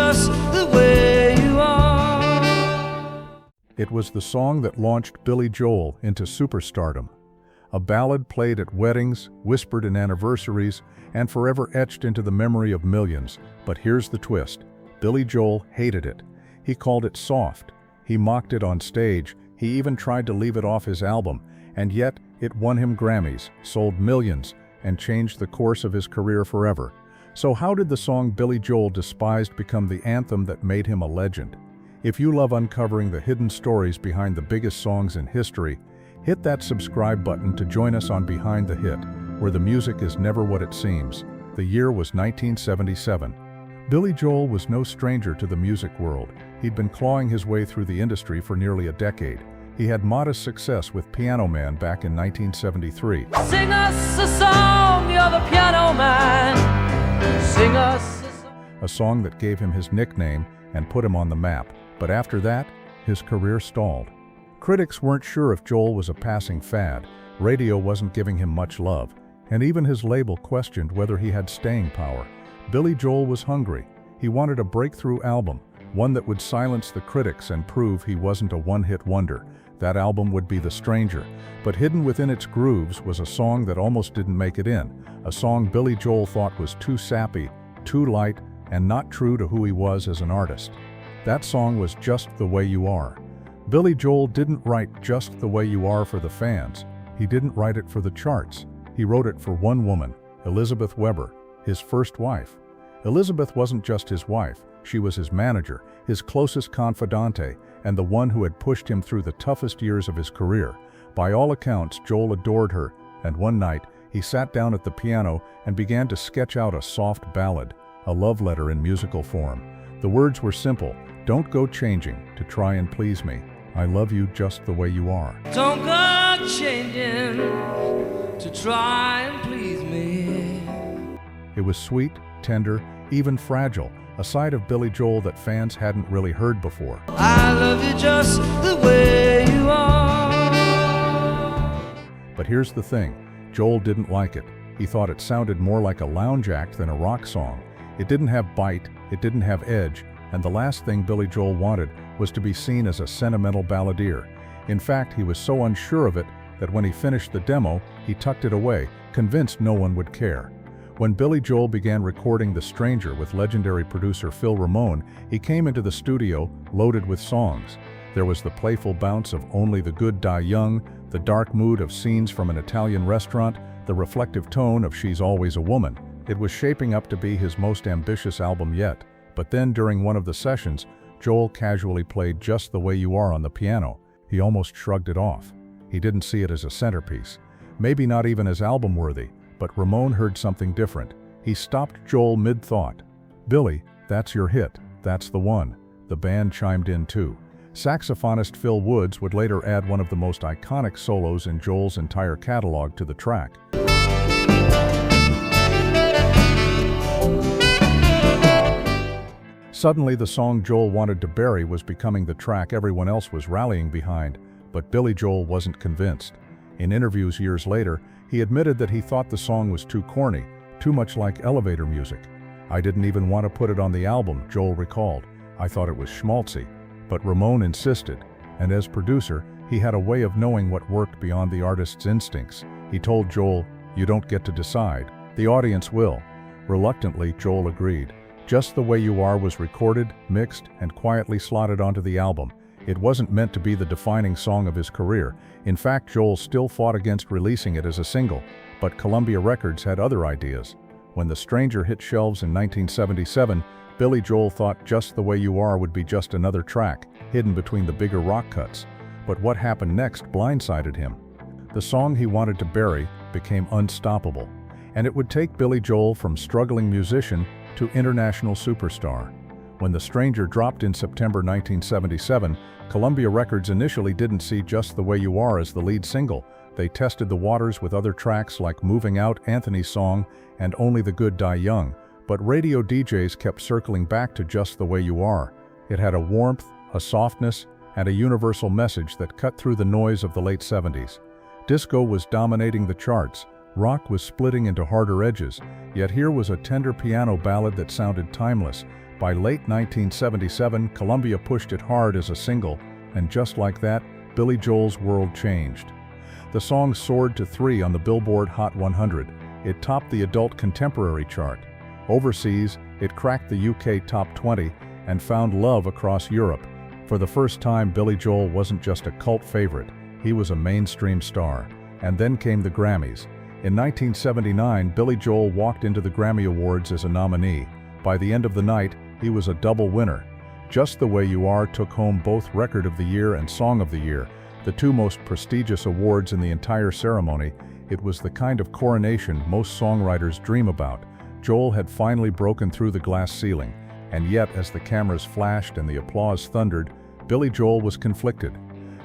just the way you are. It was the song that launched Billy Joel into superstardom. A ballad played at weddings, whispered in anniversaries, and forever etched into the memory of millions. But here's the twist. Billy Joel hated it. He called it soft. He mocked it on stage. He even tried to leave it off his album. And yet, it won him Grammys, sold millions, and changed the course of his career forever. So how did the song Billy Joel Despised become the anthem that made him a legend? If you love uncovering the hidden stories behind the biggest songs in history, hit that subscribe button to join us on Behind the Hit, where the music is never what it seems. The year was 1977. Billy Joel was no stranger to the music world. He'd been clawing his way through the industry for nearly a decade. He had modest success with Piano Man back in 1973. Sing us a song, you're the piano man. Sing us a song. A song that gave him his nickname and put him on the map. But after that, his career stalled. Critics weren't sure if Joel was a passing fad. Radio wasn't giving him much love, and even his label questioned whether he had staying power. Billy Joel was hungry. He wanted a breakthrough album, one that would silence the critics and prove he wasn't a one-hit wonder. That album would be The Stranger, but hidden within its grooves was a song that almost didn't make it in, a song Billy Joel thought was too sappy, too light, and not true to who he was as an artist. That song was Just the Way You Are. Billy Joel didn't write Just the Way You Are for the fans. He didn't write it for the charts. He wrote it for one woman, Elizabeth Weber, his first wife. Elizabeth wasn't just his wife, she was his manager, his closest confidante, and the one who had pushed him through the toughest years of his career. By all accounts, Joel adored her, and one night, he sat down at the piano and began to sketch out a soft ballad, a love letter in musical form. The words were simple: "Don't go changing to try and please me. I love you just the way you are." Don't go changing to try and please me. It was sweet, tender, even fragile, a side of Billy Joel that fans hadn't really heard before. I love you just the way you are. But here's the thing, Joel didn't like it. He thought it sounded more like a lounge act than a rock song. It didn't have bite, it didn't have edge, and the last thing Billy Joel wanted was to be seen as a sentimental balladeer. In fact, he was so unsure of it that when he finished the demo, he tucked it away, convinced no one would care. When Billy Joel began recording The Stranger with legendary producer Phil Ramone, he came into the studio loaded with songs. There was the playful bounce of Only the Good Die Young, the dark mood of Scenes from an Italian Restaurant, the reflective tone of She's Always a Woman. It was shaping up to be his most ambitious album yet. But then during one of the sessions, Joel casually played Just the Way You Are on the piano. He almost shrugged it off. He didn't see it as a centerpiece, maybe not even as album-worthy, but Ramone heard something different. He stopped Joel mid-thought. "Billy, that's your hit, that's the one." The band chimed in too. Saxophonist Phil Woods would later add one of the most iconic solos in Joel's entire catalog to the track. Suddenly, the song Joel wanted to bury was becoming the track everyone else was rallying behind, but Billy Joel wasn't convinced. In interviews years later, he admitted that he thought the song was too corny, too much like elevator music. "I didn't even want to put it on the album," Joel recalled. "I thought it was schmaltzy." But Ramone insisted, and as producer, he had a way of knowing what worked beyond the artist's instincts. He told Joel, "You don't get to decide, the audience will." Reluctantly, Joel agreed. Just the Way You Are was recorded, mixed, and quietly slotted onto the album. It wasn't meant to be the defining song of his career. In fact, Joel still fought against releasing it as a single, but Columbia Records had other ideas. When The Stranger hit shelves in 1977, Billy Joel thought Just the Way You Are would be just another track, hidden between the bigger rock cuts. But what happened next blindsided him. The song he wanted to bury became unstoppable, and it would take Billy Joel from struggling musician to international superstar. When The Stranger dropped in September 1977, Columbia Records initially didn't see Just the Way You Are as the lead single. They tested the waters with other tracks like Moving Out, Anthony's Song, and Only the Good Die Young, but radio DJs kept circling back to Just the Way You Are. It had a warmth, a softness, and a universal message that cut through the noise of the late 70s. Disco was dominating the charts. Rock was splitting into harder edges, yet here was a tender piano ballad that sounded timeless. By late 1977, Columbia pushed it hard as a single, and just like that, Billy Joel's world changed. The song soared to 3 on the Billboard Hot 100. It topped the adult contemporary chart. Overseas, it cracked the UK top 20 and found love across Europe. For the first time, Billy Joel wasn't just a cult favorite, he was a mainstream star. And then came the Grammys. In 1979, Billy Joel walked into the Grammy Awards as a nominee. By the end of the night, he was a double winner. Just the Way You Are took home both Record of the Year and Song of the Year, the two most prestigious awards in the entire ceremony. It was the kind of coronation most songwriters dream about. Joel had finally broken through the glass ceiling, and yet as the cameras flashed and the applause thundered, Billy Joel was conflicted.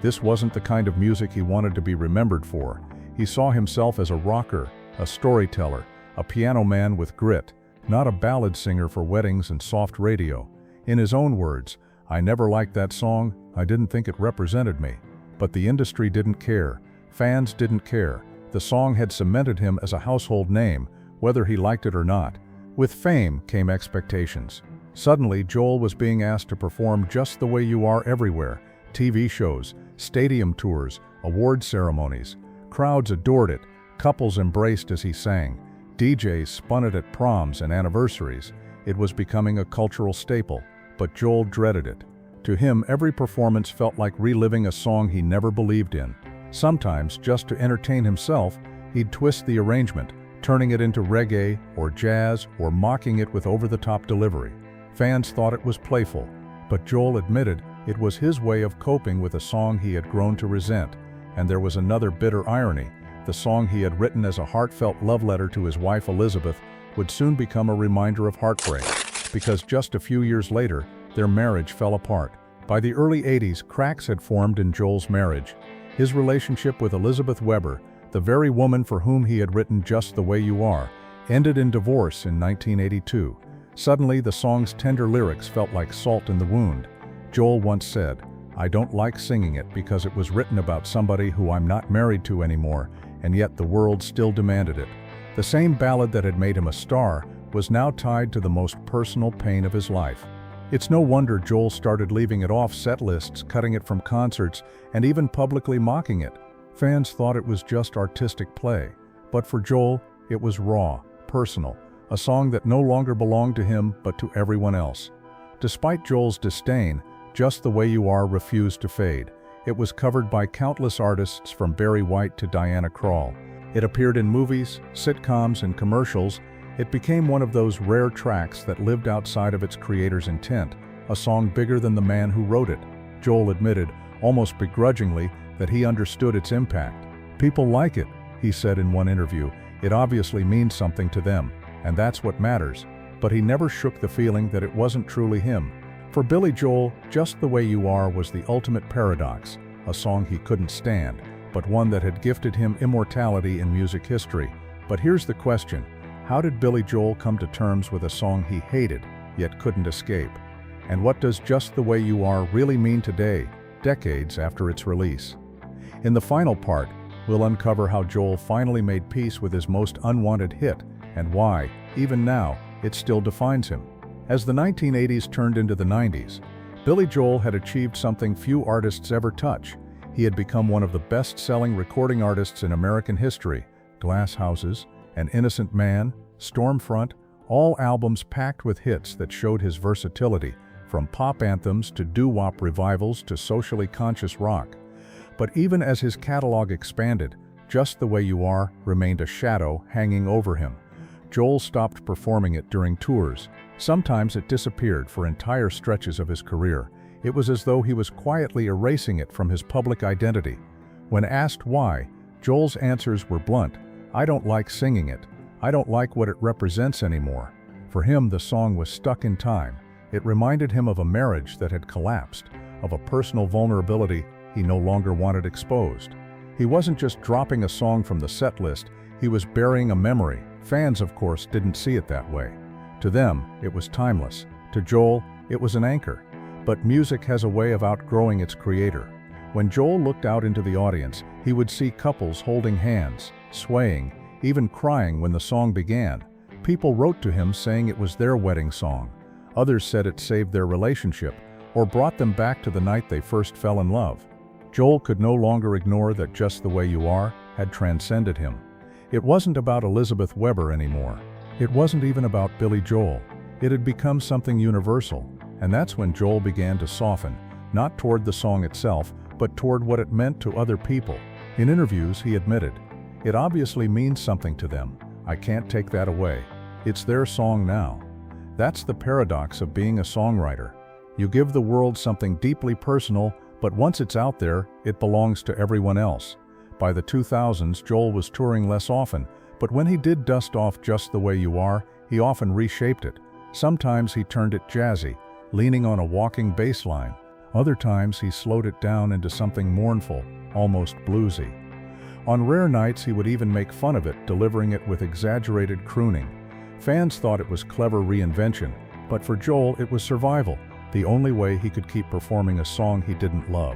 This wasn't the kind of music he wanted to be remembered for. He saw himself as a rocker, a storyteller, a piano man with grit, not a ballad singer for weddings and soft radio. In his own words, "I never liked that song, I didn't think it represented me." But the industry didn't care. Fans didn't care. The song had cemented him as a household name, whether he liked it or not. With fame came expectations. Suddenly, Joel was being asked to perform Just the Way You Are everywhere. TV shows, stadium tours, award ceremonies. Crowds adored it. Couples embraced as he sang. DJs spun it at proms and anniversaries. It was becoming a cultural staple, but Joel dreaded it. To him, every performance felt like reliving a song he never believed in. Sometimes, just to entertain himself, he'd twist the arrangement, turning it into reggae or jazz or mocking it with over-the-top delivery. Fans thought it was playful, but Joel admitted it was his way of coping with a song he had grown to resent. And there was another bitter irony. The song he had written as a heartfelt love letter to his wife Elizabeth would soon become a reminder of heartbreak, because just a few years later, their marriage fell apart. By the early 80s, cracks had formed in Joel's marriage. His relationship with Elizabeth Weber, the very woman for whom he had written Just the Way You Are, ended in divorce in 1982. Suddenly, the song's tender lyrics felt like salt in the wound. Joel once said, "I don't like singing it because it was written about somebody who I'm not married to anymore, and yet the world still demanded it." The same ballad that had made him a star was now tied to the most personal pain of his life. It's no wonder Joel started leaving it off set lists, cutting it from concerts, and even publicly mocking it. Fans thought it was just artistic play. But for Joel, it was raw, personal, a song that no longer belonged to him but to everyone else. Despite Joel's disdain, Just the Way You Are refused to fade. It was covered by countless artists from Barry White to Diana Krall. It appeared in movies, sitcoms, and commercials. It became one of those rare tracks that lived outside of its creator's intent, a song bigger than the man who wrote it. Joel admitted, almost begrudgingly, that he understood its impact. "People like it," he said in one interview. "It obviously means something to them, and that's what matters." But he never shook the feeling that it wasn't truly him. For Billy Joel, Just the Way You Are was the ultimate paradox, a song he couldn't stand, but one that had gifted him immortality in music history. But here's the question: how did Billy Joel come to terms with a song he hated, yet couldn't escape? And what does Just the Way You Are really mean today, decades after its release? In the final part, we'll uncover how Joel finally made peace with his most unwanted hit, and why, even now, it still defines him. As the 1980s turned into the 90s, Billy Joel had achieved something few artists ever touch. He had become one of the best-selling recording artists in American history. Glass Houses, An Innocent Man, Stormfront, all albums packed with hits that showed his versatility, from pop anthems to doo-wop revivals to socially conscious rock. But even as his catalog expanded, Just the Way You Are remained a shadow hanging over him. Joel stopped performing it during tours. Sometimes it disappeared for entire stretches of his career. It was as though he was quietly erasing it from his public identity. When asked why, Joel's answers were blunt. "I don't like singing it. I don't like what it represents anymore." For him, the song was stuck in time. It reminded him of a marriage that had collapsed, of a personal vulnerability he no longer wanted exposed. He wasn't just dropping a song from the set list, he was burying a memory. Fans, of course, didn't see it that way. To them, it was timeless. To Joel, it was an anchor. But music has a way of outgrowing its creator. When Joel looked out into the audience, he would see couples holding hands, swaying, even crying when the song began. People wrote to him saying it was their wedding song. Others said it saved their relationship or brought them back to the night they first fell in love. Joel could no longer ignore that Just the Way You Are had transcended him. It wasn't about Elizabeth Weber anymore. It wasn't even about Billy Joel. It had become something universal, and that's when Joel began to soften, not toward the song itself, but toward what it meant to other people. In interviews, he admitted, "It obviously means something to them. I can't take that away. It's their song now." That's the paradox of being a songwriter. You give the world something deeply personal, but once it's out there, it belongs to everyone else. By the 2000s, Joel was touring less often, but when he did dust off Just the Way You Are, he often reshaped it. Sometimes he turned it jazzy, leaning on a walking bass line. Other times he slowed it down into something mournful, almost bluesy. On rare nights he would even make fun of it, delivering it with exaggerated crooning. Fans thought it was clever reinvention, but for Joel it was survival, the only way he could keep performing a song he didn't love.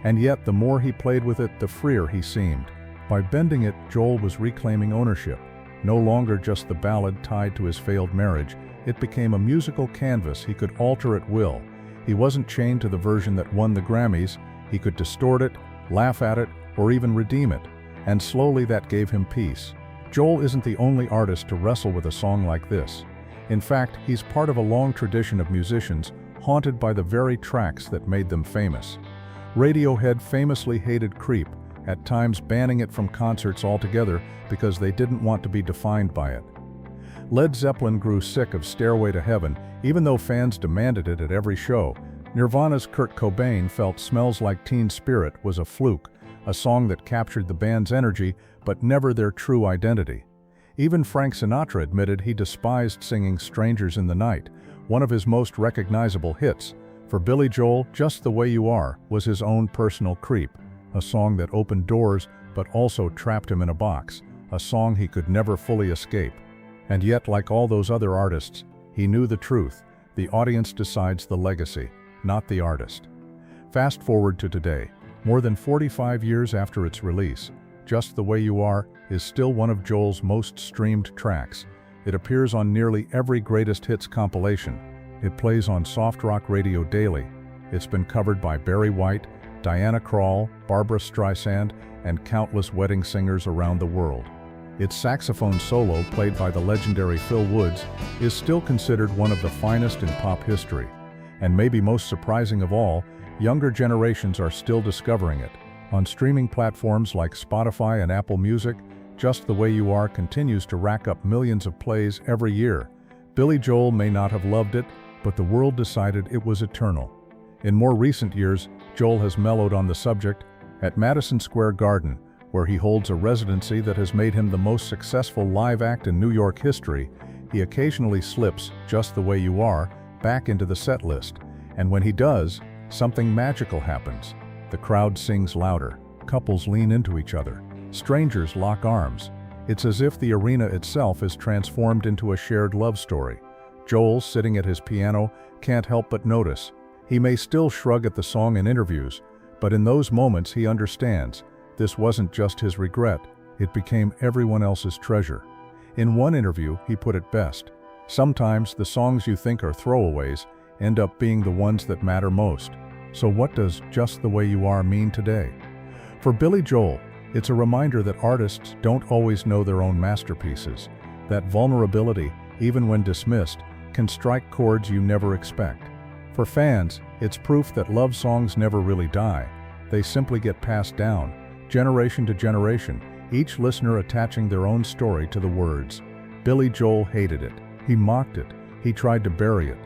And yet the more he played with it, the freer he seemed. By bending it, Joel was reclaiming ownership. No longer just the ballad tied to his failed marriage, it became a musical canvas he could alter at will. He wasn't chained to the version that won the Grammys. He could distort it, laugh at it, or even redeem it. And slowly that gave him peace. Joel isn't the only artist to wrestle with a song like this. In fact, he's part of a long tradition of musicians haunted by the very tracks that made them famous. Radiohead famously hated Creep, at times banning it from concerts altogether because they didn't want to be defined by it. Led Zeppelin grew sick of Stairway to Heaven, even though fans demanded it at every show. Nirvana's Kurt Cobain felt Smells Like Teen Spirit was a fluke, a song that captured the band's energy but never their true identity. Even Frank Sinatra admitted he despised singing Strangers in the Night, one of his most recognizable hits. For Billy Joel, Just the Way You Are was his own personal creep, a song that opened doors but also trapped him in a box, a song he could never fully escape. And yet, like all those other artists, he knew the truth. The audience decides the legacy, not the artist. Fast forward to today. More than 45 years after its release, Just the Way You Are is still one of Joel's most streamed tracks. It appears on nearly every greatest hits compilation. It plays on soft rock radio daily. It's been covered by Barry White, Diana Krall, Barbra Streisand, and countless wedding singers around the world. Its saxophone solo, played by the legendary Phil Woods, is still considered one of the finest in pop history. And maybe most surprising of all, younger generations are still discovering it. On streaming platforms like Spotify and Apple Music, Just the Way You Are continues to rack up millions of plays every year. Billy Joel may not have loved it, but the world decided it was eternal. In more recent years, Joel has mellowed on the subject. At Madison Square Garden, where he holds a residency that has made him the most successful live act in New York history, he occasionally slips Just the Way You Are back into the set list. And when he does, something magical happens. The crowd sings louder, couples lean into each other, strangers lock arms. It's as if the arena itself is transformed into a shared love story. Joel, sitting at his piano, can't help but notice. He may still shrug at the song in interviews, but in those moments he understands. This wasn't just his regret, it became everyone else's treasure. In one interview, he put it best. Sometimes the songs you think are throwaways end up being the ones that matter most. So what does Just the Way You Are mean today? For Billy Joel, it's a reminder that artists don't always know their own masterpieces. That vulnerability, even when dismissed, can strike chords you never expect. For fans, it's proof that love songs never really die. They simply get passed down, generation to generation, each listener attaching their own story to the words. Billy Joel hated it. He mocked it. He tried to bury it.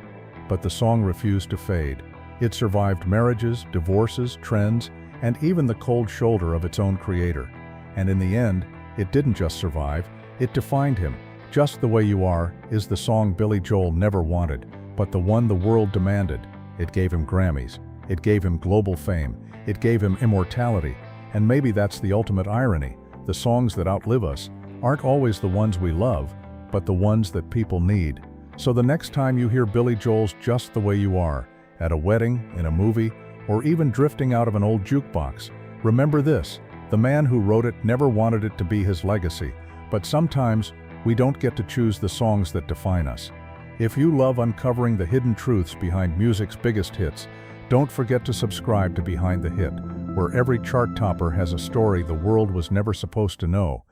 But the song refused to fade. It survived marriages, divorces, trends, and even the cold shoulder of its own creator. And in the end, it didn't just survive, it defined him. Just the Way You Are is the song Billy Joel never wanted, but the one the world demanded. It gave him Grammys. It gave him global fame. It gave him immortality. And maybe that's the ultimate irony. The songs that outlive us aren't always the ones we love, but the ones that people need. So the next time you hear Billy Joel's Just the Way You Are, at a wedding, in a movie, or even drifting out of an old jukebox, remember this: the man who wrote it never wanted it to be his legacy, but sometimes we don't get to choose the songs that define us. If you love uncovering the hidden truths behind music's biggest hits, don't forget to subscribe to Behind the Hit, where every chart topper has a story the world was never supposed to know.